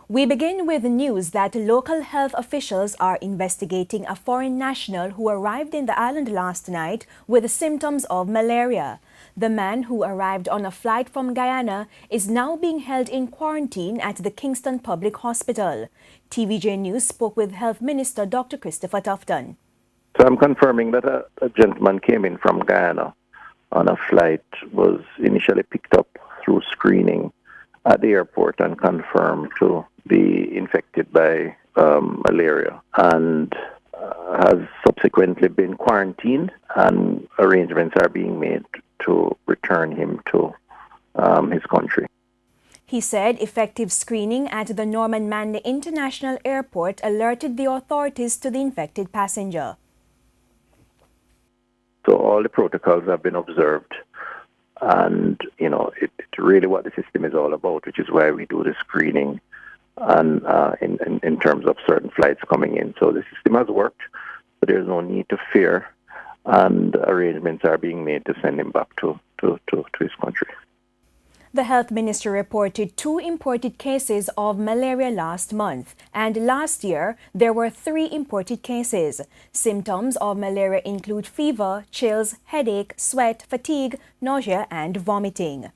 We begin with the news that local health officials are investigating a foreign national who arrived in the island last night with symptoms of malaria. The man, who arrived on a flight from Guyana, is now being held in quarantine at the Kingston Public Hospital. TVJ News spoke with Health Minister Dr. Christopher Tufton. So I'm confirming that a gentleman came in from Guyana on a flight, was initially picked up through screening at the airport and confirmed to be infected by malaria, and has subsequently been quarantined, and arrangements are being made to return him to his country. He said effective screening at the Norman Manley International Airport alerted the authorities to the infected passenger. So all the protocols have been observed, and it's really what the system is all about, which is why we do the screening and in terms of certain flights coming in. So the system has worked, but there's no need to fear, and arrangements are being made to send him back to his country. The health minister reported 2 imported cases of malaria last month, and last year there were 3 imported cases. Symptoms of malaria include fever, chills, headache, sweat, fatigue, nausea, and vomiting.